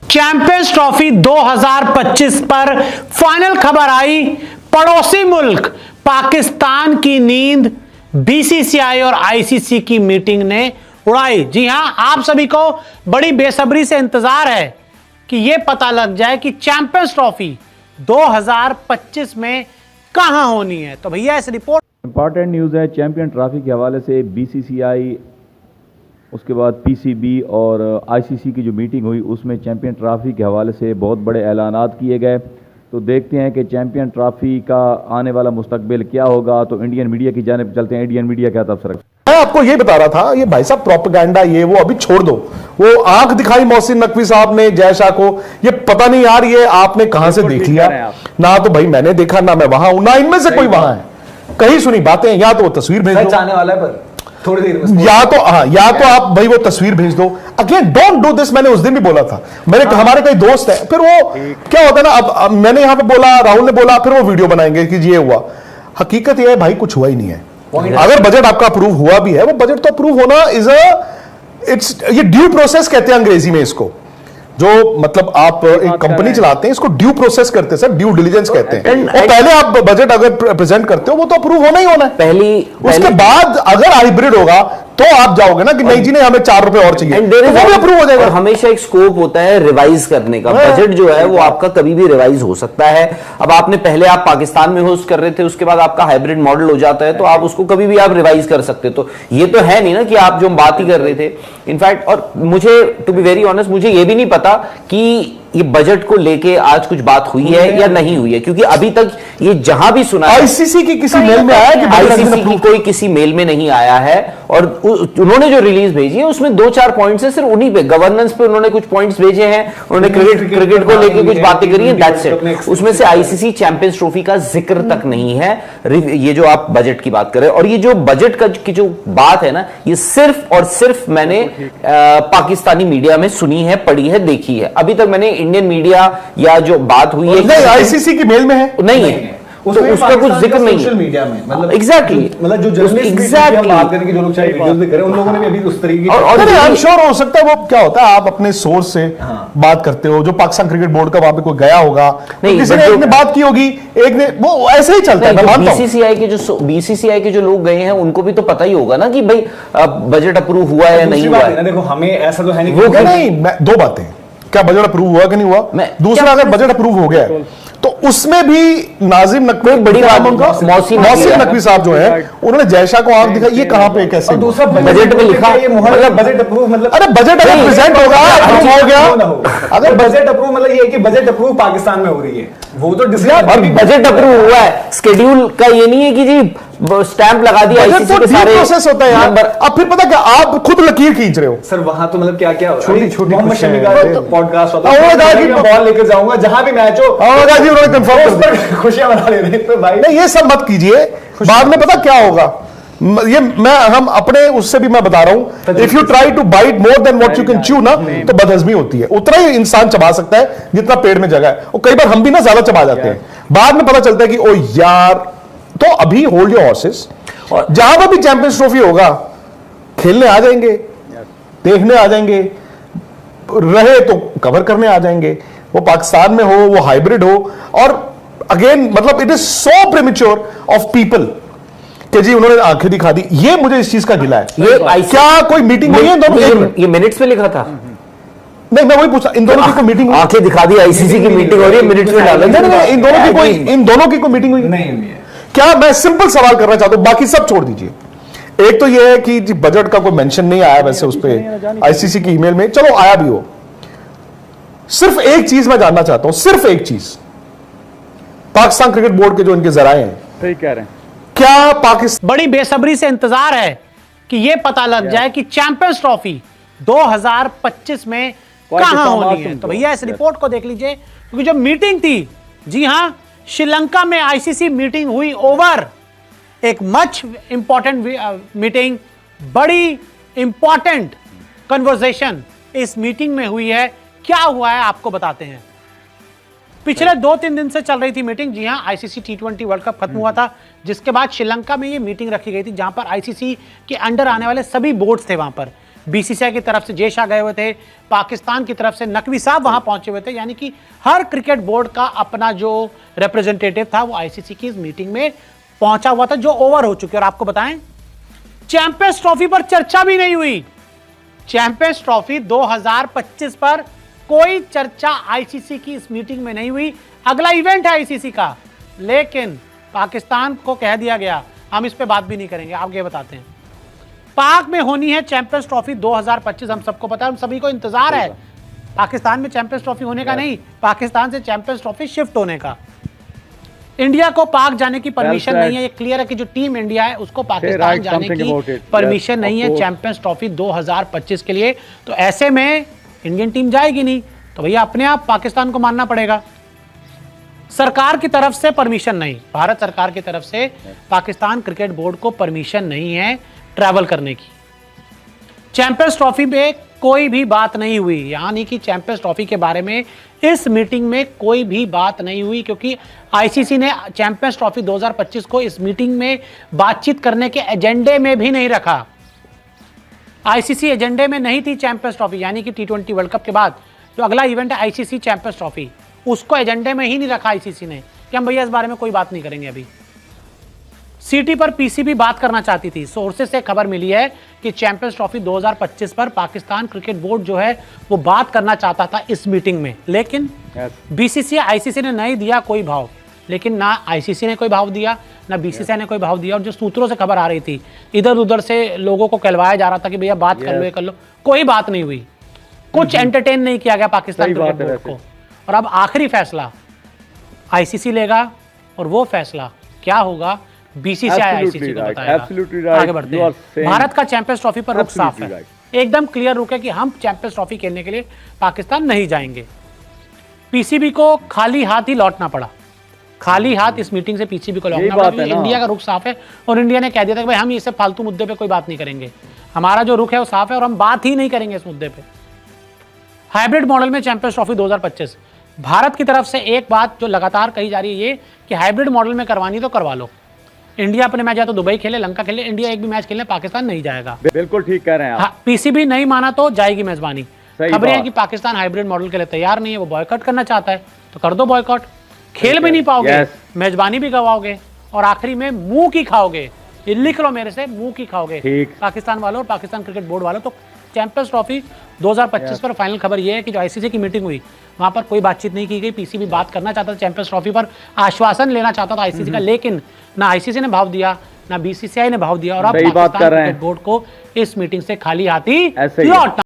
Champions trophy 2025 पर final खबर आई। पड़ोसी मुल्क पाकिस्तान की नींद बीसीसीआई और आईसीसी की मीटिंग ने उड़ाई। जी हां, आप सभी को बड़ी बेसब्री से इंतजार है कि यह पता लग जाए कि चैंपियंस ट्रॉफी 2025 में कहां होनी है। तो भैया इस रिपोर्ट इंपॉर्टेंट न्यूज़ है चैंपियन ट्रॉफी के हवाले से। बीसीसीआई, उसके बाद पीसीबी और आईसीसी की जो मीटिंग हुई उसमें चैंपियन ट्रॉफी के हवाले से बहुत बड़े ऐलानात किए गए। तो देखते हैं कि चैंपियन ट्रॉफी का आने वाला मुस्तकबिल क्या होगा। तो इंडियन मीडिया की जानिब चलते हैं। इंडियन मीडिया क्या तबसरा? मैं आपको ये बता रहा था, ये भाई साहब प्रोपेगेंडा ये वो अभी छोड़ दो। वो आंख दिखाई मोहसिन नकवी साहब ने जय शाह को, ये पता नहीं यार ये आपने कहां से देख लिया। ना तो भाई मैंने देखा, ना मैं वहां हूं, ना इनमें से कोई वहां है। कहीं सुनी बातें, या तो वो तस्वीर भेज दो, आने वाला है पर थोड़ी देर में, या तो आप भाई वो तस्वीर भेज दो। Again don't do this. मैंने उस दिन भी बोला था, मैंने हमारे कई दोस्त है, फिर वो क्या होता है ना, अब मैंने यहां पे बोला, राहुल ने बोला, फिर वो वीडियो बनाएंगे कि ये हुआ। हकीकत ये है भाई कुछ हुआ ही नहीं है। अगर बजट आपका अप्रूव हुआ भी है, वो बजट तो अप्रूव होना ये ड्यू प्रोसेस कहते हैं अंग्रेजी में इसको। जो मतलब आप एक कंपनी चलाते हैं, इसको ड्यू प्रोसेस करते हैं सर, ड्यू डिलीजेंस कहते हैं। और पहले आप बजट अगर प्रेजेंट करते हो वो तो अप्रूव होना ही होना है। उसके बाद अगर हाइब्रिड होगा तो आप जाओगे ना कि नहीं जी, नहीं हमें 4 रुपए और चाहिए, तो वो भी अप्रूव हो जाएगा। हमेशा एक स्कोप होता है रिवाइज करने का। बजट जो है वो आपका कभी भी रिवाइज हो सकता है। अब आपने पहले आप पाकिस्तान में होस्ट कर रहे थे, उसके बाद आपका हाइब्रिड मॉडल हो जाता है, तो आप उसको कभी भी आप रिवाइज कर सकते। तो ये तो है नहीं ना कि आप जो बात ही कर रहे थे। इनफैक्ट, और मुझे टू बी वेरी ऑनेस्ट, मुझे ये भी नहीं पता कि ये बजट को लेके आज कुछ बात हुई है या नहीं हुई है, क्योंकि अभी तक ये जहां भी सुना है, आईसीसी की किसी मेल में आया कि आईसीसी की कोई किसी मेल में नहीं आया है। और उन्होंने जो रिलीज भेजी है उसमें 2-4 पॉइंट्स है, सिर्फ उन्हीं पे, गवर्नेंस पे उन्होंने कुछ पॉइंट्स भेजे हैं। उन्होंने क्रिकेट को लेके कुछ बातें करी हैं, दैट्स इट। उसमें से आईसीसी चैंपियंस ट्रॉफी का जिक्र तक नहीं है। ये जो आप बजट की बात कर रहे हैं, और ये जो बजट की जो बात है ना, ये सिर्फ और सिर्फ मैंने पाकिस्तानी मीडिया में सुनी है, पढ़ी है, देखी है। अभी तक मैंने इंडियन मीडिया या जो बात हुई है, नहीं आईसीसी की मेल में है, नहीं है, तो उसका कुछ जिक्र नहीं है सोशल मीडिया में। मतलब एग्जैक्टली, मतलब जो जर्नलिस्ट बात करेंगे, जो लोग चाहे वीडियोस भी करें, उन लोगों ने भी अभी उस तरीके की, और आई एम श्योर हो सकता है। वो क्या होता है, आप अपने सोर्स से बात करते हो, जो पाकिस्तान क्रिकेट बोर्ड का वहां पे कोई गया होगा, किसी ने एक ने बात की होगी, एक ने, वो ऐसे ही चलता है। बीसीसीआई के जो लोग गए हैं उनको भी तो पता ही होगा ना कि भाई बजट अप्रूव हुआ है या नहीं हुआ है। देखो हमें ऐसा तो है नहीं, दो बातें, क्या बजट अप्रूव हुआ कि नहीं हुआ। दूसरा, अगर बजट अप्रूव हो गया तो उसमें भी नाजिम नकवी, बड़ी बात, उनका मोहसिन नकवी साहब जो है, उन्होंने जय शाह को आंख दिखाई। ये कहां पे कैसे? दूसरा बजट में लिखा, मतलब बजट अप्रूव, मतलब अरे बजट अगर प्रेजेंट होगा, अप्रूव हो गया, अगर बजट अप्रूव मतलब ये है कि बजट अप्रूव पाकिस्तान में हो रही है, वो तो बजट अप्रूव हुआ है। शेड्यूल का ये नहीं है कि जी स्टैंप लगा दिया, आईसीसी के सारे प्रोसेस होता है यार। अब फिर पता क्या, आप खुद लकीर खींच रहे हो सर। वहां तो मतलब क्या क्या छोटी मोहम्मद शमी का पॉडकास्ट होता है, मैं बॉल लेकर जाऊंगा जहां भी मैच हो, उन्होंने कंफर्म कर दिया, खुशियां मना ले रहे हैं भाई। नहीं, ये सब मत कीजिए, बाद में पता क्या होगा। ये हम अपने उससे भी मैं बता रहा हूं, if you try to bite more than what you can chew ना, तो बदहजमी होती है। उतना ही इंसान चबा सकता है जितना पेड़ में जगह है। और कई बार हम भी ना ज्यादा चबा जाते हैं, बाद में पता चलता है कि ओ यार। तो अभी होल्ड योर हॉर्सेस, जहां पर भी चैंपियंस ट्रॉफी होगा खेलने आ जाएंगे, देखने आ जाएंगे, रहे तो कवर करने आ जाएंगे। वो पाकिस्तान में हो, वो हाइब्रिड हो। और अगेन मतलब it is so premature of people कि जी उन्होंने आंखें दिखा दी। ये मुझे इस चीज का गिला है। ये क्या कोई मीटिंग हुई है दोनों? ये मिनट्स में लिखा था। नहीं, मैं वही पूछा, इन दोनों की कोई मीटिंग हुई? आंखें दिखा दी, आईसीसी की मीटिंग हो रही है, मिनट्स में डाला। नहीं, इन दोनों की कोई मीटिंग हुई नहीं हुई है। क्या? मैं सिंपल सवाल करना चाहता हूं, बाकी सब छोड़ दीजिए। एक तो यह है कि बजट का कोई मेंशन नहीं आया वैसे उस पर आईसीसी की ईमेल में, चलो आया भी हो। सिर्फ एक चीज मैं जानना चाहता हूं, सिर्फ एक चीज, पाकिस्तान क्रिकेट बोर्ड के जो इनके जराए हैं, सही कह रहे हैं, क्या पाकिस्तान बड़ी बेसब्री से इंतजार है कि यह पता लग जाए कि चैंपियंस ट्रॉफी 2025 में कहां होनी है। तो भैया इस रिपोर्ट को देख लीजिए, क्योंकि जो मीटिंग थी, जी हां, श्रीलंका में आईसीसी मीटिंग हुई ओवर। एक मच इंपॉर्टेंट मीटिंग, बड़ी इंपॉर्टेंट कन्वर्सेशन इस मीटिंग में हुई है। क्या हुआ है आपको बताते हैं। पिछले 2-3 दिन से चल रही थी मीटिंग। जी हां, आईसीसी T20 वर्ल्ड कप खत्म हुआ था, जिसके बाद श्रीलंका में ये मीटिंग रखी गई थी, जहां पर आईसीसी के अंडर आने वाले सभी बोर्ड्स थे वहां पर। बीसीसीआई की तरफ से जय शाह गए हुए थे, पाकिस्तान की तरफ से नकवी साहब वहां पहुंचे हुए थे। यानी कि हर क्रिकेट बोर्ड का अपना जो रिप्रेजेंटेटिव था वो आईसीसी की इस मीटिंग में पहुंचा हुआ था, जो ओवर हो चुकी है। और आपको बताएं, चैंपियंस ट्रॉफी पर चर्चा भी नहीं हुई। चैंपियंस ट्रॉफी 2025 पर कोई चर्चा आईसीसी की इस मीटिंग में नहीं हुई। अगला इवेंट है आईसीसी का, लेकिन पाकिस्तान को कह दिया गया हम इस पे बात भी नहीं करेंगे। आप ये बताते हैं, पाक में होनी है चैंपियंस ट्रॉफी 2025, हम सबको पता है, हम सभी को इंतजार है पाकिस्तान में चैंपियंस ट्रॉफी होने का, नहीं पाकिस्तान से चैंपियंस ट्रॉफी शिफ्ट होने का। इंडिया को पाक जाने की परमिशन नहीं है, ये क्लियर है कि जो टीम इंडिया है उसको पाकिस्तान जाने की परमिशन नहीं है चैंपियंस ट्रॉफी 2025 के लिए। तो ऐसे में इंडियन टीम जाएगी नहीं, तो भैया अपने आप पाकिस्तान को मानना पड़ेगा। सरकार की तरफ से परमिशन नहीं, भारत सरकार की तरफ से पाकिस्तान क्रिकेट बोर्ड को परमिशन नहीं है ट्रैवल करने की। चैंपियंस ट्रॉफी में कोई भी बात नहीं हुई, यानी कि चैंपियंस ट्रॉफी के बारे में इस मीटिंग में कोई भी बात नहीं हुई, क्योंकि आईसीसी ने चैंपियंस ट्रॉफी 2025 को इस मीटिंग में बातचीत करने के एजेंडे में भी नहीं रखा। आईसीसी एजेंडे में नहीं थी चैंपियंस ट्रॉफी, यानी कि T20 वर्ल्ड कप के बाद जो अगला इवेंट है आईसीसी चैंपियंस ट्रॉफी, उसको एजेंडे में ही नहीं रखा आईसीसी ने कि हम भैया इस बारे में कोई बात नहीं करेंगे। अभी सीटी पर पीसीबी बात करना चाहती थी। सोर्सेस से खबर मिली है कि चैंपियंस ट्रॉफी 2025 पर पाकिस्तान क्रिकेट बोर्ड जो है वो बात करना चाहता था इस मीटिंग में, लेकिन बीसीसीआई आईसीसी ने नहीं दिया कोई भाव। लेकिन ना आईसीसी ने कोई भाव दिया, ना बीसीसीआई ने कोई भाव दिया। और जो सूत्रों से खबर आ रही थी, इधर उधर से लोगों को कहलवाया जा रहा था कि भैया बात कर लो, ये कर लो, कोई बात नहीं हुई, कुछ एंटरटेन नहीं किया गया पाकिस्तान क्रिकेट बोर्ड को। और अब आखिरी फैसला आईसीसी लेगा, और वो फैसला क्या होगा बीसीसीआई आईसीसी को बताएगा। आगे बढ़ते हैं। भारत का चैंपियंस ट्रॉफी पर रुख साफ है, एकदम क्लियर रुख है कि हम चैंपियंस ट्रॉफी खेलने के लिए पाकिस्तान नहीं जाएंगे। पीसीबी को खाली हाथ ही लौटना पड़ा, खाली हाथ इस मीटिंग से पीसीबी को लौटना पड़ा। इंडिया का रुख साफ है, और इंडिया ने कह दिया था कि भाई हम इससे फालतू मुद्दे पे कोई बात नहीं करेंगे, हमारा जो रुख है वो साफ है और हम बात ही नहीं करेंगे इस मुद्दे पे। हाइब्रिड मॉडल में चैंपियंस ट्रॉफी 2025, भारत की तरफ से एक बात जो लगातार कही जा रही है ये कि हाइब्रिड मॉडल में करवानी तो करवा लो। इंडिया अपने मैच या तो दुबई खेले, लंका खेले, इंडिया एक भी मैच खेलने पाकिस्तान नहीं जाएगा। बिल्कुल ठीक कह रहे हैं आप। हाँ, पीसीबी नहीं माना तो जाएगी मेजबानी। खबरें हैं कि पाकिस्तान हाइब्रिड मॉडल के लिए तैयार नहीं है, वो बॉयकॉट करना चाहता है, तो कर दो बॉयकॉट। खेल भी नहीं पाओगे, मेजबानी भी गवाओगे, और आखिरी में मुंह की खाओगे। ये लिख लो मेरे से, मुंह की खाओगे पाकिस्तान वालों और पाकिस्तान क्रिकेट बोर्ड वालों। तो चैंपियंस ट्रॉफी 2025 पर फाइनल खबर यह है कि जो आईसीसी की मीटिंग हुई वहां पर कोई बातचीत नहीं की गई। पीसीबी बात करना चाहता था चैंपियंस ट्रॉफी पर, आश्वासन लेना चाहता था आईसीसी का, लेकिन ना आईसीसी ने भाव दिया, ना बीसीसीआई ने भाव दिया, और अब पाकिस्तान क्रिकेट बोर्ड को इस मीटिंग से खाली हाथ ही लौटना